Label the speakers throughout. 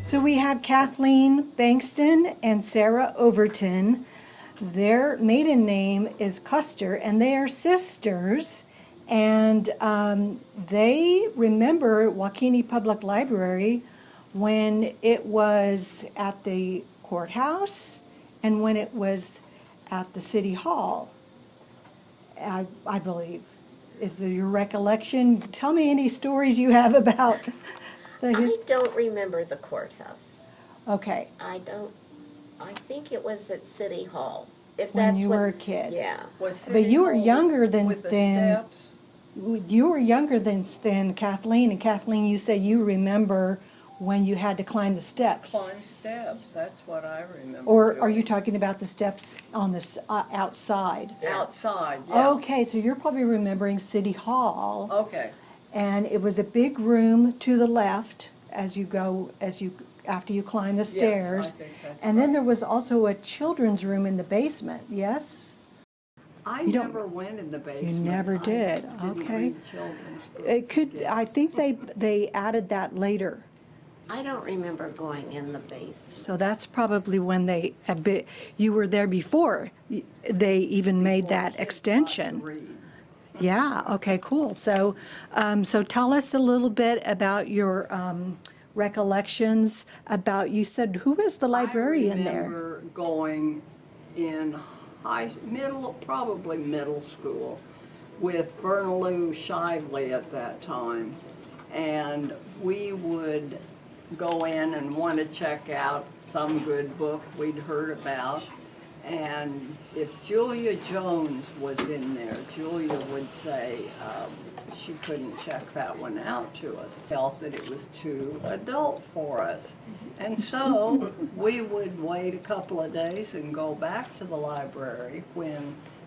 Speaker 1: So we have Kathleen Bankston and Sarah Overton. Their maiden name is Custer, and they are sisters. And they remember WaKeeney Public Library when it was at the courthouse and when it was at the city hall, I believe. Is there your recollection? Tell me any stories you have about
Speaker 2: I don't remember the courthouse.
Speaker 1: Okay.
Speaker 2: I think it was at City Hall. If
Speaker 1: When
Speaker 2: that's
Speaker 1: you were a kid.
Speaker 2: Yeah.
Speaker 1: But you were younger than
Speaker 3: with the steps.
Speaker 1: you were younger than Kathleen, and Kathleen, you said you remember when you had to climb the steps.
Speaker 3: Climb steps, that's what I remember.
Speaker 1: Or are you
Speaker 3: doing.
Speaker 1: talking about the steps on the outside?
Speaker 3: Outside, yeah.
Speaker 1: Okay, so you're probably remembering City Hall.
Speaker 3: Okay,
Speaker 1: And it was a big room to the left after you climb the stairs.
Speaker 3: I think that's
Speaker 1: And then
Speaker 3: right.
Speaker 1: there was also a children's room in the basement, yes?
Speaker 3: I
Speaker 1: You don't-
Speaker 3: never went in the basement.
Speaker 1: never did,
Speaker 3: I didn't
Speaker 1: okay.
Speaker 3: read children's books.
Speaker 1: It could,
Speaker 3: Yes.
Speaker 1: I think they added that later.
Speaker 2: I don't remember going in the basement.
Speaker 1: So that's probably when you were there before they even made that extension.
Speaker 3: Read.
Speaker 1: Yeah, okay, cool. So, so tell us a little bit about your recollections about, you said, who was the librarian
Speaker 3: I
Speaker 1: there?
Speaker 3: remember going in probably middle school with Vernalou Shively at that time. And we would go in and want to check out some good book we'd heard about. And if Julia Jones was in there, Julia would say she couldn't check that one out to us. Felt that it was too adult for us. And so we would wait a couple of days and go back to the library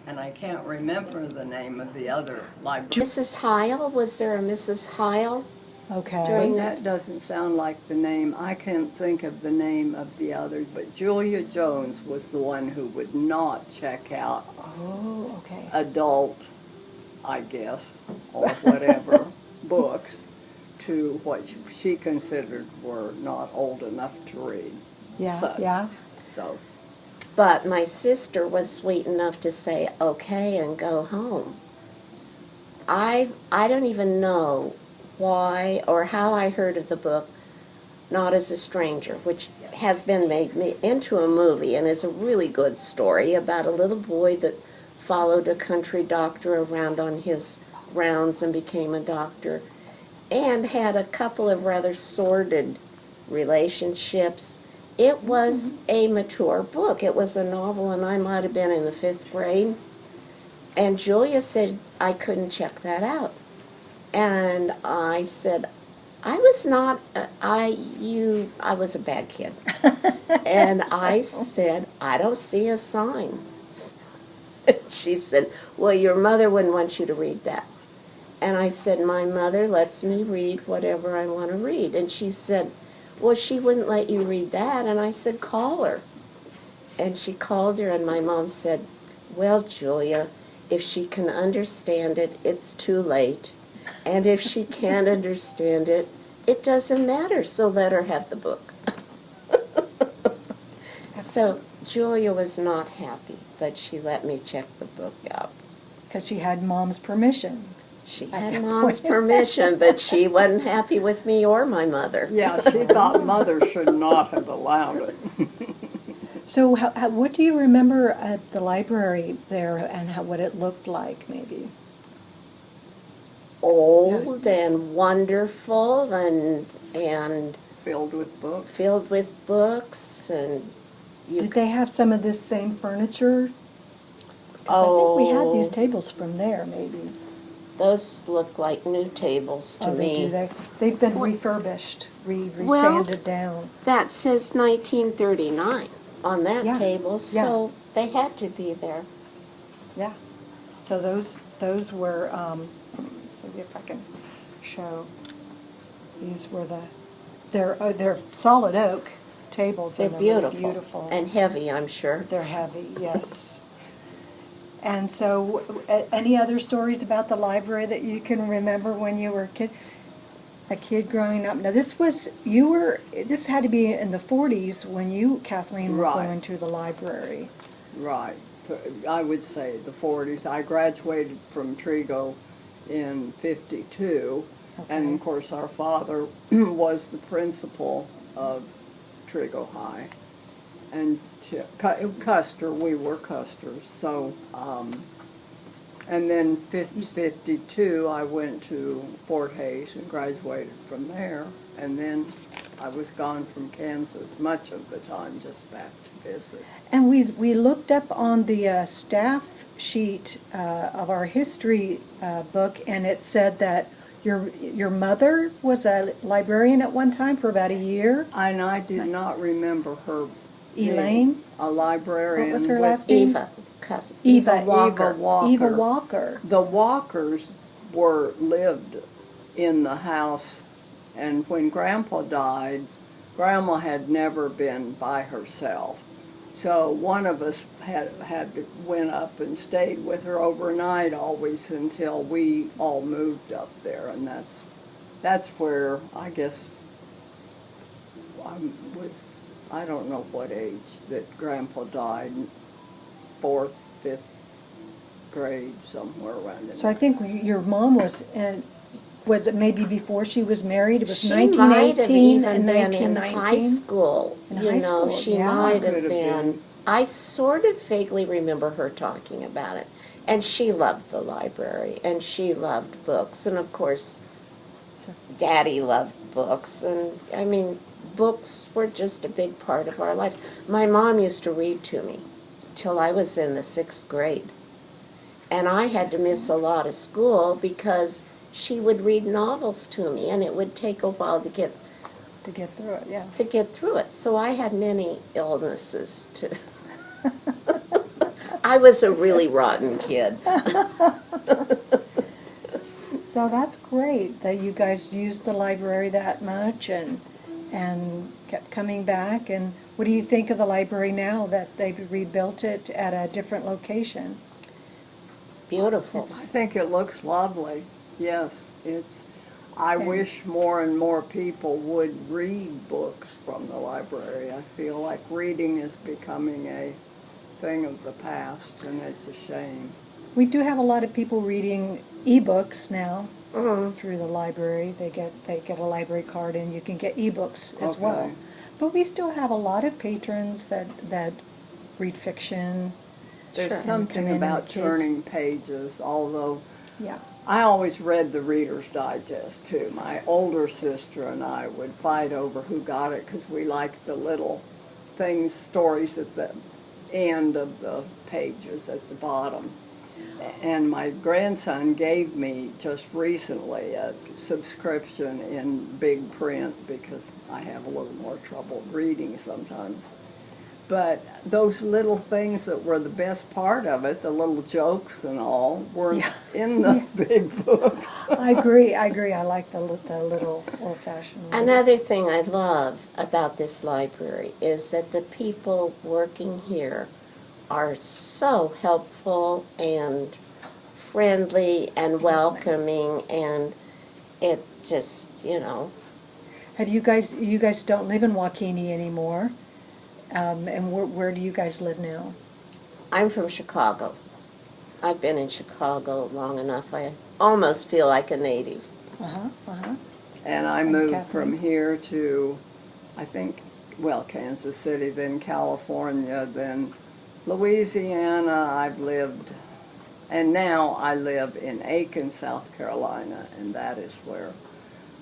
Speaker 3: and I can't remember the name of the other library.
Speaker 2: Mrs. Heil, was there a Mrs. Heil?
Speaker 1: Okay.
Speaker 2: During-
Speaker 3: That doesn't sound like the name. I can't think of the name of the others, but Julia Jones was the one who would not check out
Speaker 1: Oh, okay.
Speaker 3: adult, I guess, or whatever, books to what she considered were not old enough to read.
Speaker 1: Yeah,
Speaker 3: Such.
Speaker 1: yeah.
Speaker 3: So,
Speaker 2: But my sister was sweet enough to say, okay, and go home. I don't even know why or how I heard of the book, Not as a Stranger, which has been made into a movie and is a really good story about a little boy that followed a country doctor around on his rounds and became a doctor and had a couple of rather sordid relationships. It was a mature book. It was a novel, and I might have been in the 5th grade. And Julia said I couldn't check that out. And I said, I was not, I was a bad kid. And I said, I don't see a sign. She said, well, your mother wouldn't want you to read that. And I said, my mother lets me read whatever I want to read. And she said, well, she wouldn't let you read that. And I said, call her. And she called her, and my mom said, well, Julia, if she can understand it, it's too late. And if she can't understand it, it doesn't matter, so let her have the book. So Julia was not happy, but she let me check the book out.
Speaker 1: Because she had mom's permission.
Speaker 2: She had mom's permission, but she wasn't happy with me or my mother.
Speaker 3: yeah, she thought mother should not have allowed it.
Speaker 1: So what do you remember at the library there and what it looked like, maybe?
Speaker 2: Old and wonderful and
Speaker 3: Filled with books.
Speaker 2: filled with books, and
Speaker 1: Did they have some of this same furniture? Because I think we had these tables from there, maybe.
Speaker 2: those look like new tables to
Speaker 1: Oh, they do.
Speaker 2: me.
Speaker 1: They've been refurbished,
Speaker 2: Well-
Speaker 1: resanded down.
Speaker 2: That says 1939 on that
Speaker 1: Yeah,
Speaker 2: table, so they had to be there.
Speaker 1: Yeah. So those were, maybe if I can show, these were they're solid oak tables.
Speaker 2: They're
Speaker 1: and really
Speaker 2: beautiful.
Speaker 1: Beautiful.
Speaker 2: And heavy, I'm sure.
Speaker 1: They're heavy, yes. And so, any other stories about the library that you can remember when you were a kid? a kid growing up. Now, this had to be in the 40s when you, Kathleen, were
Speaker 3: Right.
Speaker 1: going to the library.
Speaker 3: Right. I would say the 40s. I graduated from Trego in 52, and
Speaker 1: Okay.
Speaker 3: of course our father was the principal of Trego High. And Custer, we were Custers. So, and then 52, I went to Fort Hays and graduated from there. And then I was gone from Kansas much of the time, just back to visit.
Speaker 1: And we looked up on the staff sheet of our history book, and it said that your mother was a librarian at one time for about a year.
Speaker 3: And I did not remember her being
Speaker 1: Elaine?
Speaker 3: a librarian.
Speaker 1: What was her
Speaker 3: with-
Speaker 1: last name?
Speaker 2: Eva
Speaker 1: Eva
Speaker 2: Walker.
Speaker 3: Eva Walker.
Speaker 1: Eva Walker.
Speaker 3: The Walkers lived in the house, and when Grandpa died, Grandma had never been by herself. So one of us went up and stayed with her overnight always until we all moved up there, and that's where I guess I don't know what age that Grandpa died, 4th, 5th grade, somewhere around in
Speaker 1: So I
Speaker 3: there.
Speaker 1: think your mom was it maybe before she was married? It was
Speaker 2: She might have
Speaker 1: 1918
Speaker 2: even
Speaker 1: and
Speaker 2: been in
Speaker 1: 1919.
Speaker 2: high school.
Speaker 1: In
Speaker 2: You
Speaker 1: high
Speaker 2: know,
Speaker 1: school,
Speaker 2: she
Speaker 1: yeah.
Speaker 2: might
Speaker 3: Could
Speaker 2: have
Speaker 3: have
Speaker 2: been.
Speaker 3: been.
Speaker 2: I sort of vaguely remember her talking about it. And she loved the library, and she loved books. And of course,
Speaker 1: So-
Speaker 2: Daddy loved books. And I mean, books were just a big part of our lives. My mom used to read to me till I was in the 6th grade. And I had to miss a lot of school because she would read novels to me, and it would take a while to get
Speaker 1: through it, yeah.
Speaker 2: through it. So I had many illnesses to. I was a really rotten kid.
Speaker 1: So that's great that you guys used the library that much and kept coming back. And what do you think of the library now that they've rebuilt it at a different location?
Speaker 2: Beautiful.
Speaker 3: I think it looks lovely. Yes, I
Speaker 1: Okay.
Speaker 3: wish more and more people would read books from the library. I feel like reading is becoming a thing of the past, and it's a shame.
Speaker 1: We do have a lot of people reading ebooks now
Speaker 2: Mhm.
Speaker 1: through the library. They get a library card and you can get ebooks as well.
Speaker 3: Okay.
Speaker 1: But we still have a lot of patrons that read fiction.
Speaker 3: There's
Speaker 2: Sure.
Speaker 3: something
Speaker 1: Come in and
Speaker 3: about
Speaker 1: kids-
Speaker 3: turning pages, although
Speaker 1: Yeah.
Speaker 3: I always read the Reader's Digest too. My older sister and I would fight over who got it because we liked the little things, stories at the end of the pages at the bottom. And my grandson gave me just recently a subscription in big print because I have a little more trouble reading sometimes. But those little things that were the best part of it, the little jokes and all, weren't
Speaker 1: Yeah.
Speaker 3: in the big books.
Speaker 1: I agree. I like the little old-fashioned one.
Speaker 2: Another thing I love about this library is that the people working here are so helpful and friendly and welcoming, and it just,
Speaker 1: Have you guys don't live in WaKeeney anymore? And where do you guys live now?
Speaker 2: I'm from Chicago. I've been in Chicago long enough. I almost feel like a native.
Speaker 1: Uh-huh.
Speaker 3: And I
Speaker 1: And
Speaker 3: moved
Speaker 1: Kathleen?
Speaker 3: from here to, I think, Kansas City, then California, then Louisiana. I've lived, and now I live in Aiken, South Carolina, and that is where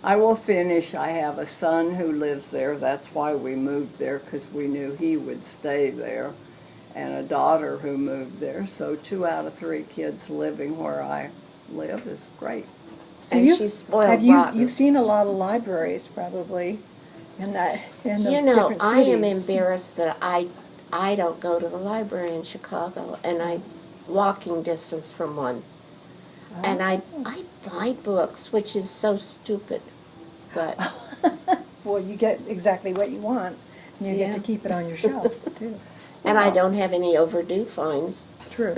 Speaker 3: I will finish. I have a son who lives there. That's why we moved there, because we knew he would stay there, and a daughter who moved there. So 2 out of 3 kids living where I live is great.
Speaker 1: So
Speaker 2: And
Speaker 1: you-
Speaker 2: she's spoiled
Speaker 1: have you
Speaker 2: rotten.
Speaker 1: you've seen a lot of libraries probably in those
Speaker 2: You
Speaker 1: different
Speaker 2: know,
Speaker 1: cities.
Speaker 2: I am embarrassed that I don't go to the library in Chicago, and I'm walking distance from one. And I buy books, which is so stupid, but
Speaker 1: Well, you get exactly what you want, and you get to
Speaker 2: Yeah.
Speaker 1: keep it on your shelf too.
Speaker 2: and I don't have any overdue fines.
Speaker 1: True.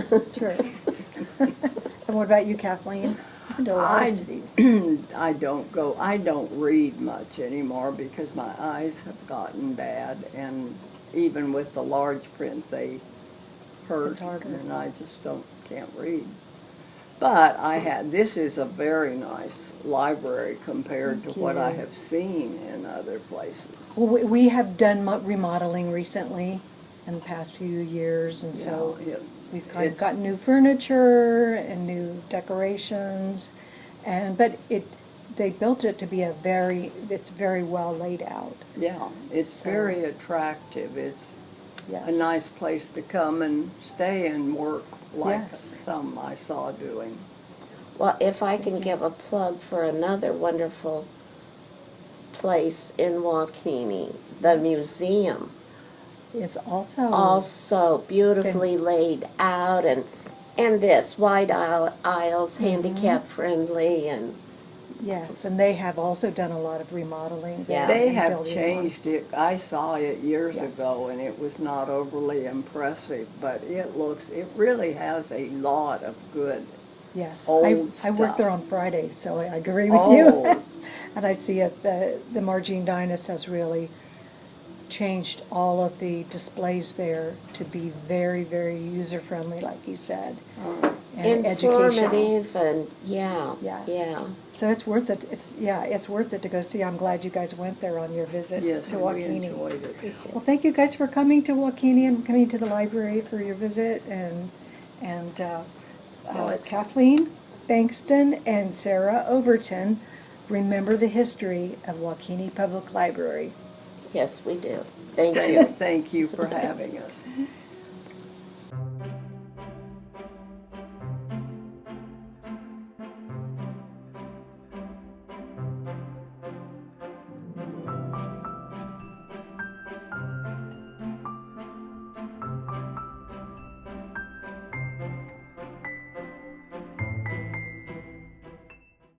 Speaker 1: And what about you, Kathleen? I've been to a lot
Speaker 3: I-
Speaker 1: of cities.
Speaker 3: I don't read much anymore because my eyes have gotten bad, and even with the large print, they hurt,
Speaker 1: It's harder.
Speaker 3: and I just can't read. But this is a very nice library compared to
Speaker 1: Thank
Speaker 3: what I
Speaker 1: you.
Speaker 3: have seen in other places.
Speaker 1: Well, we have done remodeling recently in the past few years, and so
Speaker 3: Yeah,
Speaker 1: we've kind of
Speaker 3: it's-
Speaker 1: got new furniture and new decorations, but they built it to be it's very well laid out.
Speaker 3: Yeah, it's
Speaker 1: So-
Speaker 3: very attractive. It's
Speaker 1: Yes.
Speaker 3: a nice place to come and stay and work like
Speaker 1: Yes.
Speaker 3: some I saw doing.
Speaker 2: Well, if I can give a plug for another wonderful place in WaKeeney, the museum.
Speaker 1: It's also
Speaker 2: Also beautifully laid out, and this wide aisles, handicap friendly, and
Speaker 1: yes, and they have also done a lot of remodeling.
Speaker 2: Yeah.
Speaker 1: there
Speaker 3: They
Speaker 1: and
Speaker 3: have
Speaker 1: building
Speaker 3: changed it. I saw it years
Speaker 1: Yes.
Speaker 3: ago, and it was not overly impressive, but it really has a lot of good.
Speaker 1: Yes,
Speaker 3: old
Speaker 1: I work there
Speaker 3: stuff.
Speaker 1: on Fridays, so I agree with
Speaker 3: Oh.
Speaker 1: you. And I see it, the Margine Dinus has really changed all of the displays there to be very, very user-friendly, like you said, and educational.
Speaker 2: informative, and
Speaker 1: Yeah.
Speaker 2: yeah.
Speaker 1: So it's worth it, it's worth it to go see. I'm glad you guys went there on your visit
Speaker 3: Yes,
Speaker 1: to
Speaker 3: and we
Speaker 1: WaKeeney.
Speaker 3: enjoyed it.
Speaker 1: Well, thank you guys for coming to WaKeeney and coming to the library for your visit, and
Speaker 3: Well, it's-
Speaker 1: Kathleen Bankston and Sarah Overton remember the history of WaKeeney Public Library.
Speaker 2: Yes, we do. Thank you.
Speaker 3: Thank you for having us.